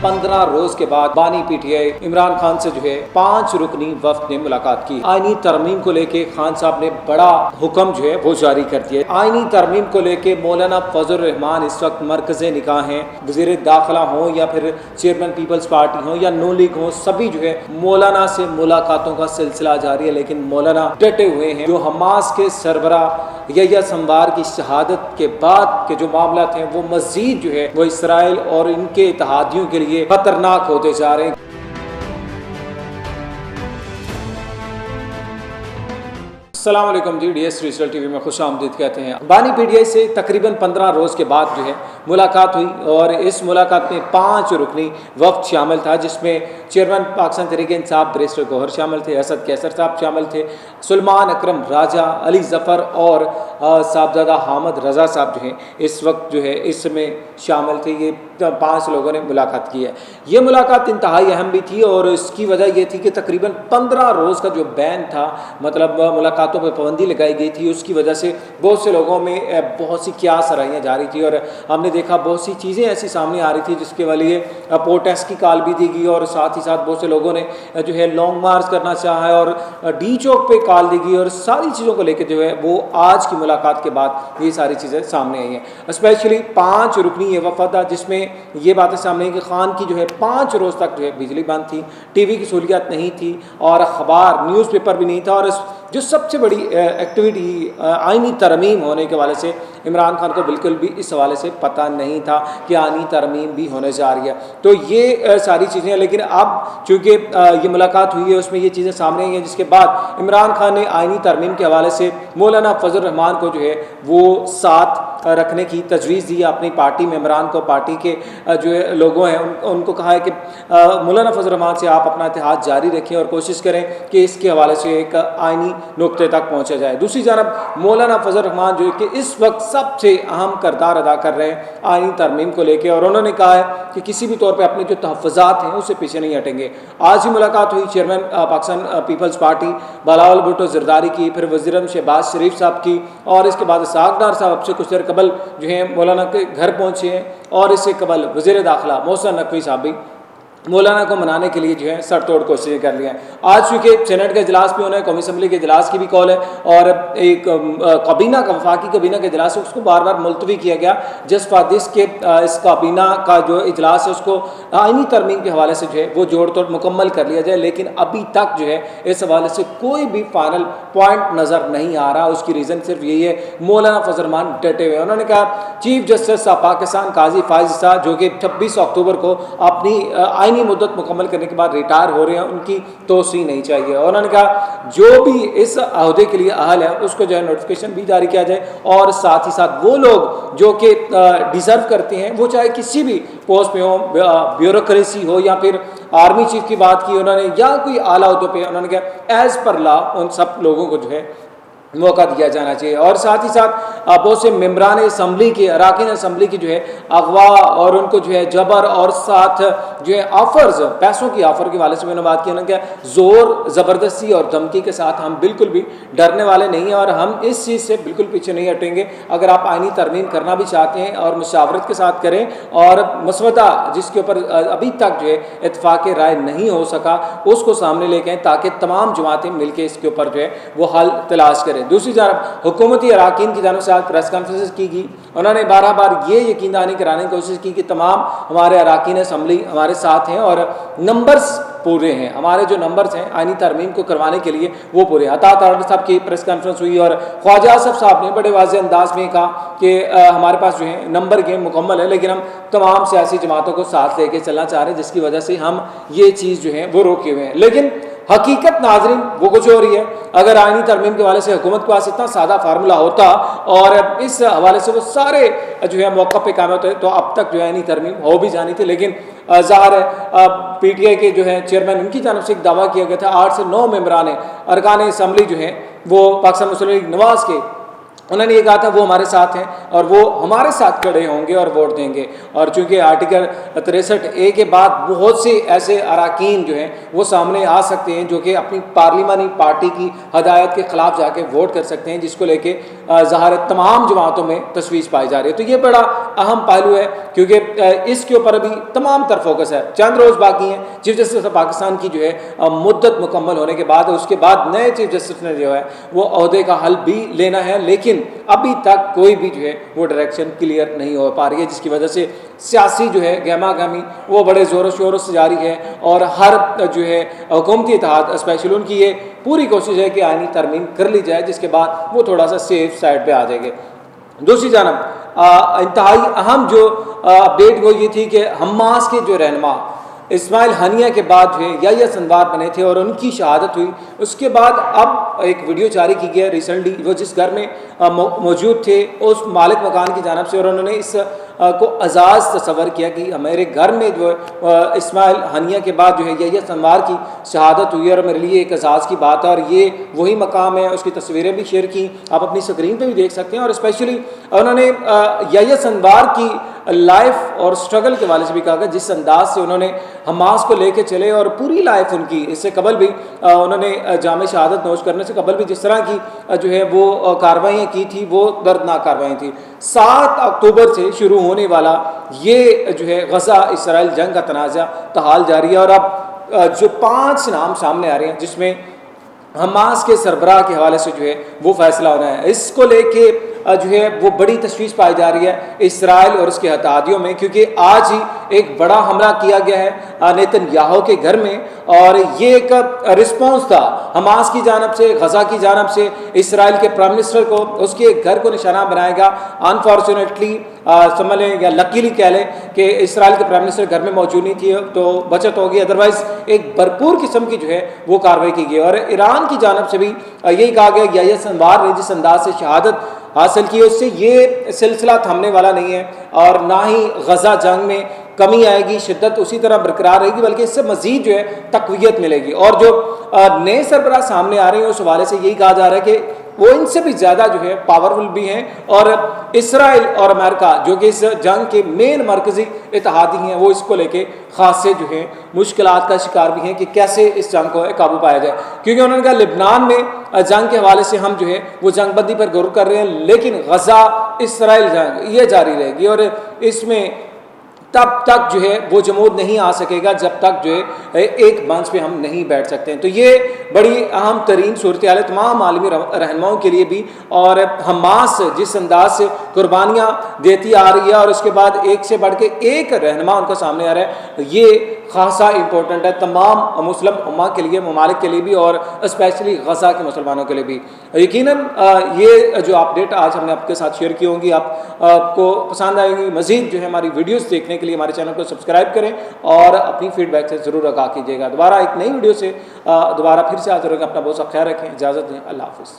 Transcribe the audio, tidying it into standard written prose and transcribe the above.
15 रोज के बाद बानी पीटीआई इमरान खान से जो है 5 रुकनी वफ्द ने मुलाकात की। आईनी तरमीम को लेके खान साहब ने बड़ा हुक्म जो है वो जारी कर दिया। आईनी तरमीम को लेके मौलाना फजल रहमान इस वक्त मरकज़े निगाह हैं। वज़ीर दाखिला हो या फिर चेयरमैन पीपल्स पार्टी हो या नो लीग हो, सभी जो है मौलाना से मुलाकातों का सिलसिला जारी है। लेकिन मौलाना डटे हुए हैं। जो हमास के सरबरा यहया संवार की शहादत के बाद के जो मामला थे वो मजीद जो है वो इसराइल और इनके इत्तेहादियों के लिए खतरनाक होते जा रहे हैं। अस्सलाम वालेकुम जी, DS डिजिटल टीवी में खुश आमदीद कहते हैं। बानी पीटीआई से तकरीबन 15 रोज़ के बाद जो है मुलाकात हुई और इस मुलाकात में 5 रुकनी वफ्द शामिल था, जिसमें चेयरमैन पाकिस्तान तहरीक इंसाफ बैरिस्टर गौहर शामिल थे, असद कैसर साहब शामिल थे, सुलेमान अकरम राजा, अली जफ़र और साहबजादा हामिद रज़ा साहब जो हैं इस वक्त जो है इसमें शामिल थे। ये 5 लोगों ने मुलाकात की है। ये मुलाकात इंतहाई अहम भी थी और इसकी वजह ये थी कि तकरीबन 15 रोज़ का जो बैन था, मतलब मुलाकातों पर पाबंदी लगाई गई थी, उसकी वजह से बहुत से लोगों में बहुत सी क्या सराहियाँ जा रही थी और हमने देखा बहुत सी चीज़ें ऐसी सामने आ रही थी जिसके लिए प्रोटेस्ट की कॉल भी दी गई और साथ ही साथ बहुत से लोगों ने जो है लॉन्ग मार्च करना चाहा है और डी चौक पे कॉल दी गई और सारी चीज़ों को लेकर जो है वो आज की मुलाकात के बाद ये सारी चीज़ें सामने आई हैं। स्पेशली 5 रुकनी ये वफद था जिसमें ये बातें सामने आई कि खान की जो है 5 रोज़ तक जो है बिजली बंद थी, टीवी की सहूलियत नहीं थी और अखबार न्यूज़पेपर भी नहीं था और जो सबसे बड़ी एक्टिविटी आईनी तरमीम होने के हवाले से इमरान खान को बिल्कुल भी इस हवाले से पता नहीं था कि आईनी तरमीम भी होने जा रही है। तो ये सारी चीज़ें, लेकिन अब चूँकि ये मुलाकात हुई है उसमें ये चीज़ें सामने आई हैं, जिसके बाद इमरान खान ने आईनी तरमीम के हवाले से मौलाना फजल रहमान को जो है वो साथ रखने की तजवीज़ दी अपनी पार्टी में। इमरान को पार्टी के जो है लोगों हैं उनको कहा है कि मौलाना फजल रहमान से आप अपना इत्तेहाद जारी रखें और कोशिश करें कि इसके हवाले से एक आईनी नुक्ते तक पहुँचा जाए। दूसरी जानब मौलाना फजल रहमान जो है कि इस वक्त सबसे अहम किरदार अदा कर रहे हैं आईनी तरमीम को लेकर और उन्होंने कहा है कि किसी भी तौर पर अपने जो तहफ़्फ़ुज़ात हैं उससे पीछे नहीं हटेंगे। आज ही मुलाकात हुई चेयरमैन पाकिस्तान पीपल्स पार्टी बिलावल भुट्टो ज़रदारी की, फिर वज़ीर शहबाज शरीफ साहब की और इसके बाद इसहाक़ डार साहब अब से कुछ देर कबल जो है मौलाना के घर पहुँचे हैं और इससे कबल वज़ीर दाखिला मोहसिन नकवी साहब भी मौलाना को मनाने के लिए जो है सर तोड़ कोशिशें कर लिया हैं। आज चूँकि सेनेट का इजलास भी होना है, कौमी असम्बली के इजलास की भी कॉल है और एक काबीना का वफाकी काबीना का इजलास है उसको बार बार मुलतवी किया गया। जस्ट फॉर दिस के इस काबीना का जो इजलास है उसको आईनी तरमीम के हवाले से जो है वो जोड़ तोड़ मुकम्मल कर लिया जाए, लेकिन अभी तक जो है इस हवाले से कोई भी फाइनल पॉइंट नज़र नहीं आ रहा। उसकी रीज़न सिर्फ यही है मौलाना फजल रहमान डटे हुए। उन्होंने कहा चीफ जस्टिस पाकिस्तान काजी फाइज साहब जो कि 26 अक्टूबर को अपनी आईनी मुद्दत मुकम्मल करने के बाद रिटायर हो रहे हैं, उनकी तोसी नहीं चाहिए। और उन्होंने कहा जो भी इस अहदे के लिए अहल है उसको जो है नोटिफिकेशन भी जारी किया जाए और साथ ही साथ वो लोग जो कि डिज़र्व करते हैं वो चाहे किसी भी पोस्ट पे हो, ब्यूरोक्रेसी हो या फिर आर्मी चीफ की बात की उन्होंने या कोई आला अहदों पे, उन्होंने कहा एज़ पर लॉ उन सब लोगों को जो है मौका दिया जाना चाहिए। और साथ ही साथ बहुत से मेम्बरान असम्बली के अरकान असम्बली की जो है अगवा और उनको जो है जबर और साथ जो है ऑफर्स, पैसों की ऑफर के वाले से मैंने बात की, उन्होंने कहा ज़ोर ज़बरदस्ती और धमकी के साथ हम बिल्कुल भी डरने वाले नहीं हैं और हम इस चीज़ से बिल्कुल पीछे नहीं हटेंगे। अगर आप आईनी तरमीम करना भी चाहते हैं और मुशावरत के साथ करें और मसवदा जिसके ऊपर अभी तक जो है इत्तफाक राय नहीं हो सका उसको सामने लेके आएँ ताकि तमाम जमातें मिल के इसके ऊपर जो है वो हल तलाश करें। दूसरी जानब हुकूमती अरकान की जानब से आज प्रेस कॉन्फ्रेंस की गई, उन्होंने बार ये यकीन दहानी कराने की कोशिश की कि तमाम हमारे अरकान असम्बली हमारे साथ हैं और नंबर्स पूरे हैं, हमारे जो नंबर्स हैं आईनी तरमीम को करवाने के लिए वो पूरे। अता तारड़ साहब की प्रेस कॉन्फ्रेंस हुई और ख्वाजा आसफ साहब ने बड़े वाज़ेह अंदाज में कहा कि हमारे पास जो है नंबर गेम मुकम्मल है, लेकिन हम तमाम सियासी जमातों को साथ लेके चलना चाह रहे हैं जिसकी वजह से हम ये चीज़ जो है वो रोके हुए हैं। लेकिन हकीकत नाजरीन वो कुछ हो रही है। अगर आईनी तरमीम के हवाले से हुकूमत के पास इतना सादा फार्मूला होता और इस हवाले से वो सारे जो है मौका पे काम होते तो अब तक जो है आईनी तरमीम हो भी जानी थी। लेकिन ज़ाहिर है पीटीआई के जो है चेयरमैन उनकी जानब से एक दावा किया गया था 8 से 9 मेम्बरान अरकान असम्बली जो है वो पाकिस्तान मुस्लिम लीग नवाज के انہوں نے یہ کہا تھا وہ ہمارے ساتھ ہیں اور وہ ہمارے ساتھ کھڑے ہوں گے اور ووٹ دیں گے، اور چونکہ آرٹیکل 63A کے بعد بہت سے ایسے اراکین جو ہیں وہ سامنے آ سکتے ہیں جو کہ اپنی پارلیمانی پارٹی کی ہدایت کے خلاف جا کے ووٹ کر سکتے ہیں، جس کو لے کے ظاہر تمام جماعتوں میں تشویش پائی جا رہی ہے۔ تو یہ بڑا اہم پہلو ہے کیونکہ اس کے اوپر ابھی تمام تر فوکس ہے، چند روز باقی ہیں چیف جسٹس آف پاکستان کی جو ہے مدت مکمل ہونے کے بعد، اس کے بعد نئے چیف جسٹس نے جو ہے وہ عہدے کا حل بھی لینا ہے، لیکن ابھی تک کوئی بھی جو ہے وہ ڈائریکشن کلیئر نہیں ہو پا رہی ہے، جس کی وجہ سے سیاسی جو ہے گہما گہمی وہ بڑے زور و شور سے جاری ہے، اور ہر جو ہے حکومتی اتحاد اسپیشل ان کی یہ پوری کوشش ہے کہ آئینی ترمیم کر لی جائے، جس کے بعد وہ تھوڑا سا سیف سائڈ پہ آ جائے گے۔ دوسری جانب انتہائی اہم جو اپڈیٹ وہ یہ تھی کہ حماس کے جو رہنما اسماعیل ہنیہ کے بعد جو ہے یحییٰ سنوار بنے تھے اور ان کی شہادت ہوئی، اس کے بعد اب ایک ویڈیو جاری کی گئی ہے ریسنٹلی، وہ جس گھر میں موجود تھے اس مالک مکان کی جانب سے، اور انہوں نے اس کو اعزاز تصور کیا کہ ہمارے گھر میں جو اسماعیل ہنیہ کے بعد جو ہے یحییٰ سنوار کی شہادت ہوئی، اور میرے لیے ایک اعزاز کی بات ہے، اور یہ وہی مقام ہے۔ اس کی تصویریں بھی شیئر کی، آپ اپنی اسکرین پہ بھی دیکھ سکتے ہیں، اور اسپیشلی انہوں نے یحییٰ سنوار کی لائف اور سٹرگل کے والے سے بھی کہا کہ جس انداز سے انہوں نے حماس کو لے کے چلے، اور پوری لائف ان کی اس سے قبل بھی انہوں نے جامع شہادت نوش کرنے سے قبل بھی جس طرح کی جو ہے وہ کاروائیاں کی تھی وہ دردناک کاروائیاں تھیں۔ 7 اکتوبر سے شروع ہونے والا یہ جو ہے غزہ اسرائیل جنگ کا تنازع تحال جاری ہے، اور اب جو 5 نام سامنے آ رہے ہیں جس میں حماس کے سربراہ کے حوالے سے جو ہے وہ فیصلہ ہونا ہے، اس کو لے کے جو ہے وہ بڑی تشویش پائی جا رہی ہے اسرائیل اور اس کے اتحادیوں میں، کیونکہ آج ہی ایک بڑا حملہ کیا گیا ہے نیتن یاہو کے گھر میں، اور یہ ایک رسپانس تھا حماس کی جانب سے، غزہ کی جانب سے اسرائیل کے پرائم منسٹر کو اس کے گھر کو نشانہ بنائے گا۔ انفارچونیٹلی سمجھ لیں یا لکیلی کہہ لیں کہ اسرائیل کے پرائم منسٹر گھر میں موجود نہیں تھی تو بچت ہوگی، ادروائز ایک بھرپور قسم کی جو ہے وہ کارروائی کی گئی، اور ایران کی جانب سے بھی یہی کہا گیا یحییٰ سنوار نے جس انداز سے شہادت حاصل کی اس سے یہ سلسلہ تھمنے والا نہیں ہے، اور نہ ہی غزہ جنگ میں کمی آئے گی، شدت اسی طرح برقرار رہے گی، بلکہ اس سے مزید جو ہے تقویت ملے گی۔ اور جو نئے سربراہ سامنے آ رہے ہیں اس حوالے سے یہی کہا جا رہا ہے کہ وہ ان سے بھی زیادہ جو ہے پاورفل بھی ہیں، اور اسرائیل اور امریکہ جو کہ اس جنگ کے مین مرکزی اتحادی ہیں وہ اس کو لے کے خاصے جو ہے مشکلات کا شکار بھی ہیں کہ کیسے اس جنگ کو قابو پایا جائے، کیونکہ انہوں نے کہا لبنان میں جنگ کے حوالے سے ہم جو ہے وہ جنگ بندی پر غور کر رہے ہیں، لیکن غزہ اسرائیل جنگ یہ جاری رہے گی، اور اس میں تب تک جو ہے وہ جمود نہیں آ سکے گا جب تک جو ہے ایک منچ پہ ہم نہیں بیٹھ سکتے ہیں۔ تو یہ بڑی اہم ترین صورتحال ہے تمام عالمی رہنماؤں کے لیے بھی، اور حماس جس انداز سے قربانیاں دیتی آ رہی ہے اور اس کے بعد ایک سے بڑھ کے ایک رہنما ان کا سامنے آ رہا ہے، یہ خاصا امپورٹنٹ ہے تمام مسلم امہ کے لیے، ممالک کے لیے بھی، اور اسپیشلی غزہ کے مسلمانوں کے لیے بھی۔ یقیناً یہ جو اپڈیٹ آج ہم نے آپ کے ساتھ شیئر کی ہوں گی آپ کو پسند آئیں گی۔ مزید جو ہے ہماری ویڈیوز دیکھنے کے لیے ہمارے چینل کو سبسکرائب کریں اور اپنی فیڈ بیک سے ضرور آگاہ کیجیے گا۔ دوبارہ ایک نئی ویڈیو سے دوبارہ پھر سے حاضر ہوگا، اپنا بہت سا خیال رکھیں، اجازت دیں، اللہ حافظ۔